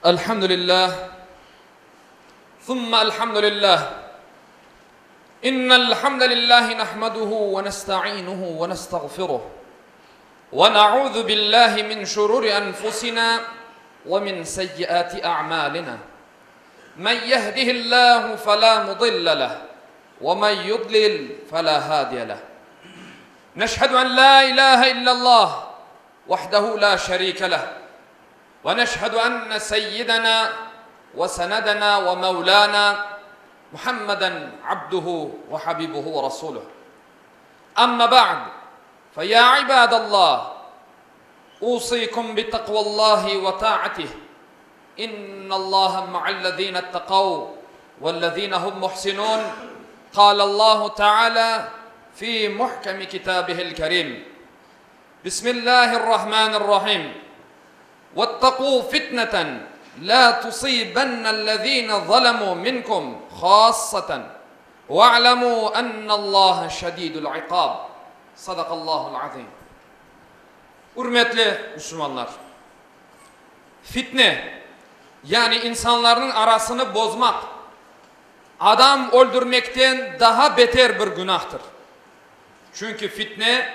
Elhamdülillah. Thumma elhamdülillah. İnnel hamdelellahi nahmaduhu ve nesta'inuhu ve nestağfiruh. Ve na'udzu billahi min şururi enfusina ve min seyyiati a'malina. Men yehdihillahu fela mudille leh ve men yudlil fela hadiye leh. Neşhedü en la ilahe illallah vahdehu la şerike leh. ونشهد أن سيدنا وسندنا ومولانا محمدا عبده وحبيبه ورسوله أما بعد فيا عباد الله أوصيكم بتقوى الله وطاعته إن الله مع الذين اتقوا والذين هم محسنون قال الله تعالى في محكم كتابه الكريم بسم الله الرحمن الرحيم واتقوا فتنة لا تصيبن الذين ظلموا منكم خاصة واعلموا أن الله شديد العقاب صدق الله العظيم. Hürmetli Müslümanlar, fitne yani insanların arasını bozmak, adam öldürmekten daha beter bir günahtır. Çünkü fitne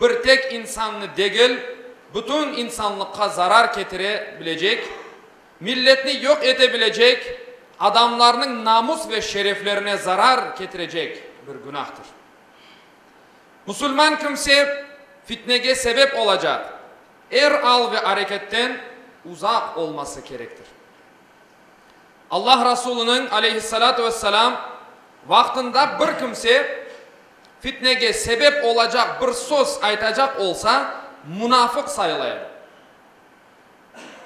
bir tek insanlı değil, bütün insanlığa zarar getirebilecek, milletini yok edebilecek, adamlarının namus ve şereflerine zarar getirecek bir günahtır. Müslüman kimse fitneye sebep olacak al ve hareketten uzak olması gerektir. Allah Resulü'nün aleyhissalatu vesselam vaktinde bir kimse fitneye sebep olacak bir söz aytacak olsa münafık sayılır.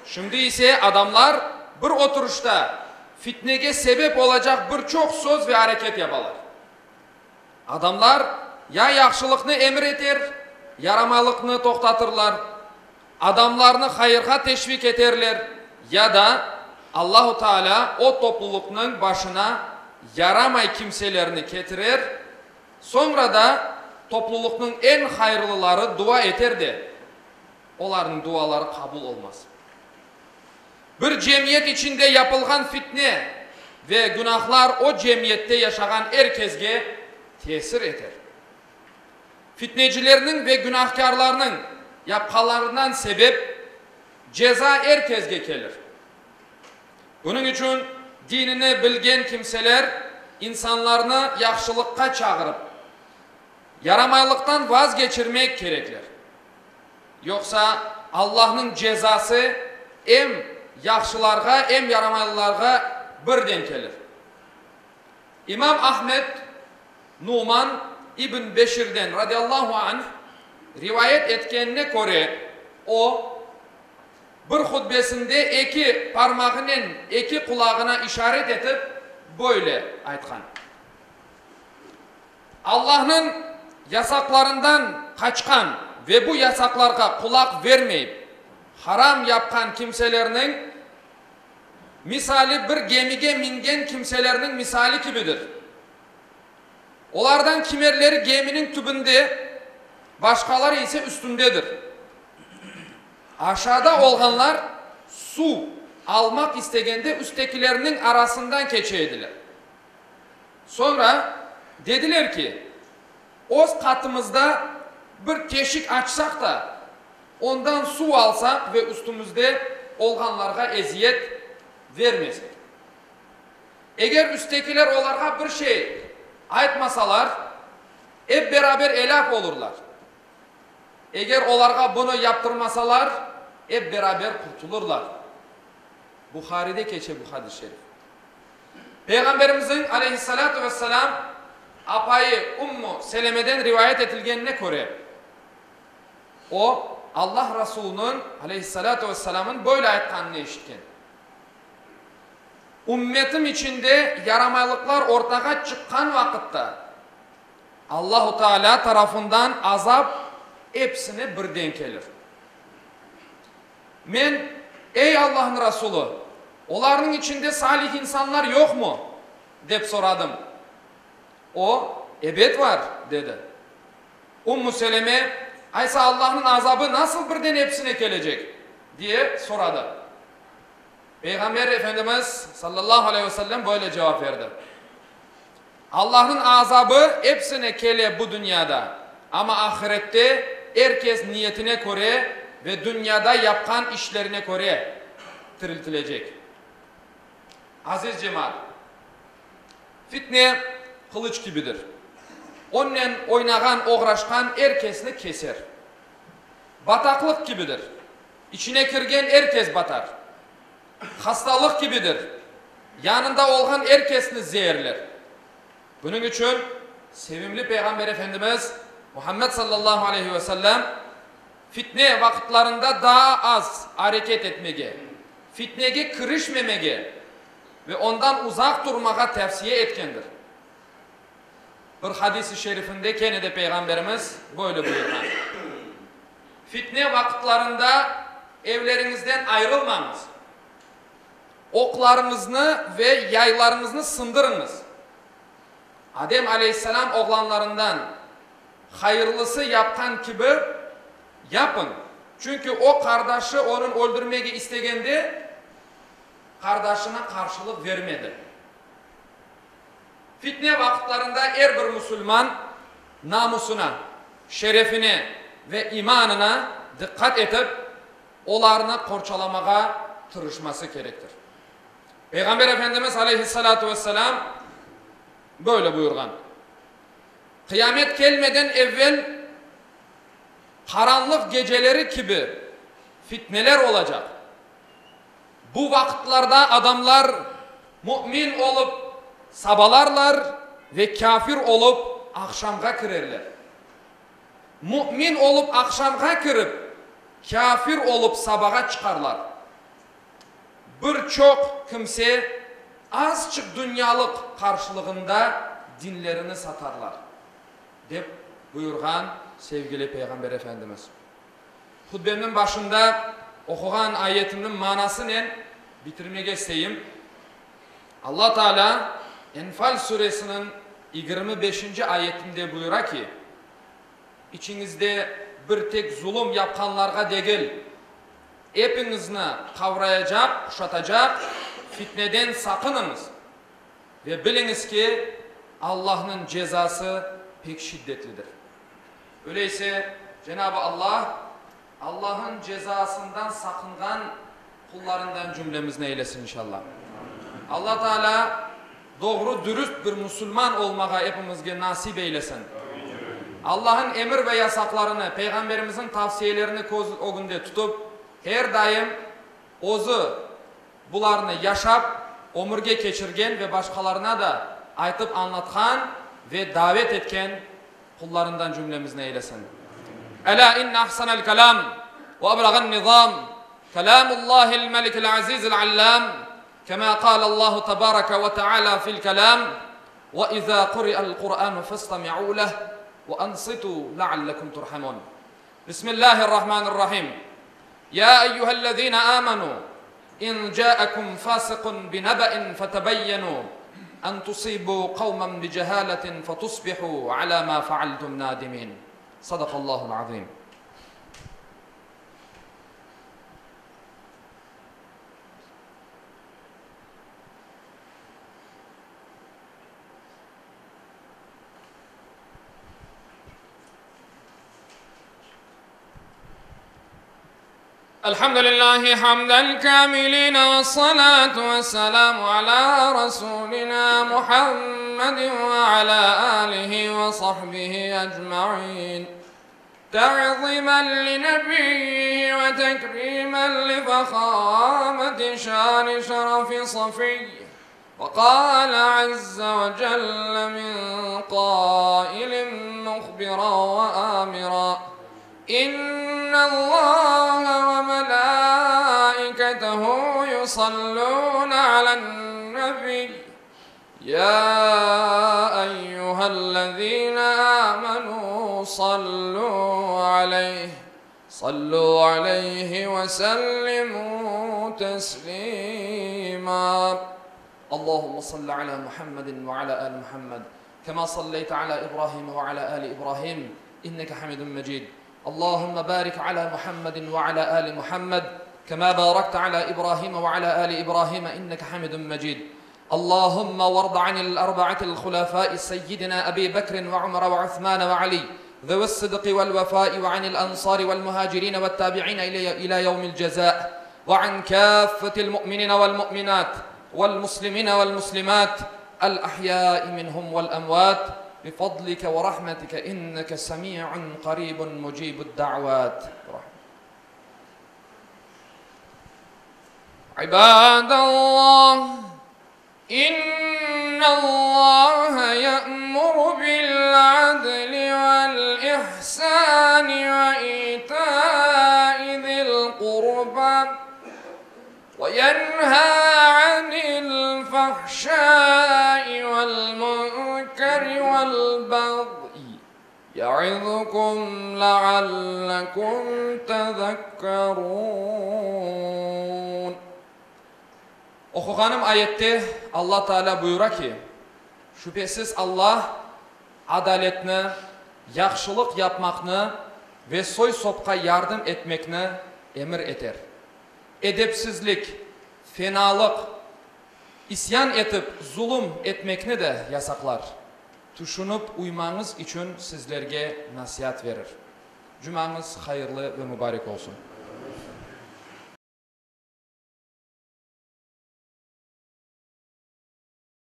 Şimdi ise adamlar bir oturuşta fitneye sebep olacak birçok söz ve hareket yaparlar. Adamlar ya yaxşılıkını emir eter, yaramalıkını toktatırlar, adamlarını hayırga teşvik ederler ya da Allahu Teala o toplulukның başına yaramay kimselerini getirir, sonra da toplulukның en hayırlıları dua eder de onların duaları kabul olmaz. Bir cemiyet içinde yapılgan fitne ve günahlar o cemiyette yaşayan herkesge tesir eder. Fitnecilerinin ve günahkarlarının yapkalarından sebep ceza herkesge gelir. Bunun için dinini bilgen kimseler insanlarını yaxşılıkka çağırıp yaramaylıktan vazgeçirmek gerekler. Yoksa Allah'ın cezası hem yaxşılarga hem yaramaylılarga birden gelir. İmam Ahmed Numan İbn Beşir'den radıyallahu anh rivayet etkenine göre o bir hutbesinde iki parmağının iki kulağına işaret edip böyle aytkan. Allah'ın yasaklarından kaçkan ve bu yasaklarga kulak vermeyip haram yapkan kimselerinin misali bir gemige mingen kimselerinin misali gibidir. Onlardan kimerleri geminin tübünde, başkaları ise üstündedir. Aşağıda olanlar su almak istegende üsttekilerinin arasından geçeydiler. Sonra dediler ki, o katımızda bir teşik açsak da ondan su alsak ve üstümüzde olganlarga eziyet vermesek. Eğer üsttekiler onlarga bir şey aytmasalar hep beraber helak olurlar. Eğer onlarga bunu yaptırmasalar hep beraber kurtulurlar. Bukhari'de geçer bu hadis-i şerif. Peygamberimizin aleyhissalatu vesselam apayı Ummu Seleme'den rivayet edilgenine göre o Allah Resulü'nün aleyhissalatu vesselamın böyle aytkanını işitken. Ümmetim içinde yaramaylıklar ortaya çıkan vakitte Allahu Teala tarafından azap hepsine birden gelir. Men ey Allah'ın Resulü, onların içinde salih insanlar yok mu? Dep soradım. O evet var dedi. Ummu Seleme aysa Allah'ın azabı nasıl birden hepsine gelecek diye soradı. Peygamber Efendimiz sallallahu aleyhi ve sellem böyle cevap verdi. Allah'ın azabı hepsine kele bu dünyada. Ama ahirette herkes niyetine göre ve dünyada yapkan işlerine göre diriltilecek. Aziz cemaat, fitne kılıç gibidir. Onunla oynagan, uğraşkan herkesini keser. Bataklık gibidir. İçine kirgen herkes batar. Hastalık gibidir. Yanında olgan herkesini zehirler. Bunun için sevimli Peygamber Efendimiz Muhammed sallallahu aleyhi ve sellem fitne vakitlerinde daha az hareket etmege, fitnege kirişmemege ve ondan uzak durmaga tavsiye etkendir. Bir hadis-i şerifinde kenede Peygamberimiz böyle buyurgan. Fitne vakitlerinde evlerinizden ayrılmanız. Oklarınızı ve yaylarınızı sındırınız. Adem aleyhisselam oğlanlarından hayırlısı yapkan gibi yapın. Çünkü o kardeşi onun öldürmeyi istegendi, kardeşine karşılık vermedi. Fitne vakitlerinde her bir Müslüman namusuna, şerefine ve imanına dikkat edip onlarını korçalamaya tırışması gerektir. Peygamber Efendimiz aleyhissalatu vesselam böyle buyurgan. Kıyamet gelmeden evvel karanlık geceleri gibi fitneler olacak. Bu vakitlerde adamlar mümin olup sabalarlar ve kafir olup akşamga kirerler. Mümin olup akşamga kirip kafir olup sabaha çıkarlar. Birçok kimse azıcık dünyalık karşılığında dinlerini satarlar. Dep buyurgan sevgili Peygamber Efendimiz. Hutbemin başında okugan ayetimin manası ne? Bitirmeye isteyim. Allah Teala Enfal suresinin 25. ayetinde buyura ki içinizde bir tek zulüm yapkanlarga değil, hepinizni kavrayacak, kuşatacak fitneden sakınınız. Ve biliniz ki Allah'ın cezası pek şiddetlidir. Öyleyse Cenab-ı Allah Allah'ın cezasından sakıngan kullarından cümlemiz eylesin inşallah. Allah Teala doğru dürüst bir Müslüman olmaya hepimizge nasip eylesin. Allah'ın emir ve yasaklarını, Peygamberimizin tavsiyelerini o günde tutup her daim ozu bularını yaşap, omurge geçirgen ve başkalarına da aytıp anlatkan ve davet etken kullarından cümlemiz eylesin. Ela inne ahsanel kelam ve ablagan nizam kelamullahil melikil azizil allam kema kâle Allahu tebareke ve teâlâ fil kelam ve izâ kuri'al Kur'an fastami'û leh ve ansitû leallekum turhamun. Bismillahirrahmanirrahim. Ya eyyühellezîne âmenû in câekum fâsikun binebe'in fetebeyyenu أن تصيبوا قوما بجهالة فتصبحوا على ما فعلتم نادمين صدق الله العظيم. الحمد لله حمد الكاملين والصلاة والسلام على رسولنا محمد وعلى آله وصحبه أجمعين تعظيما لنبيه وتكريما لفخامة شان شرف صفي. وقال عز وجل من قائل مخبرا وآمرا إن الله وملائكته يصلون على النبي يا أيها الذين آمنوا صلوا عليه وسلموا تسليما. اللهم صل على محمد وعلى آل محمد كما صليت على إبراهيم وعلى آل إبراهيم إنك حميد مجيد. اللهم بارك على محمد وعلى آل محمد كما باركت على إبراهيم وعلى آل إبراهيم إنك حميد مجيد. اللهم وارض عن الأربعة الخلفاء سيدنا أبي بكر وعمر وعثمان وعلي ذوي الصدق والوفاء، وعن الأنصار والمهاجرين والتابعين إلى يوم الجزاء، وعن كافة المؤمنين والمؤمنات والمسلمين والمسلمات الأحياء منهم والأموات بفضلك ورحمتك إنك سميع قريب مجيب الدعوات. عباد الله، إن الله يأمر بالعدل والإحسان وإيتاء ذي القربى وينهى عن الفحشاء والمنكر والبغي يعظكم لعلكم تذكرون. Okuğanım ayette Allah Teala buyura ki, şüphesiz Allah adaletini, yaxşılık yapmakını ve soy sopka yardım etmekini emir eder. Edepsizlik, fenalık, isyan etip zulüm etmekini de yasaklar. Tuşunup uymanız için sizlerge nasihat verir. Cumanız hayırlı ve mübarek olsun.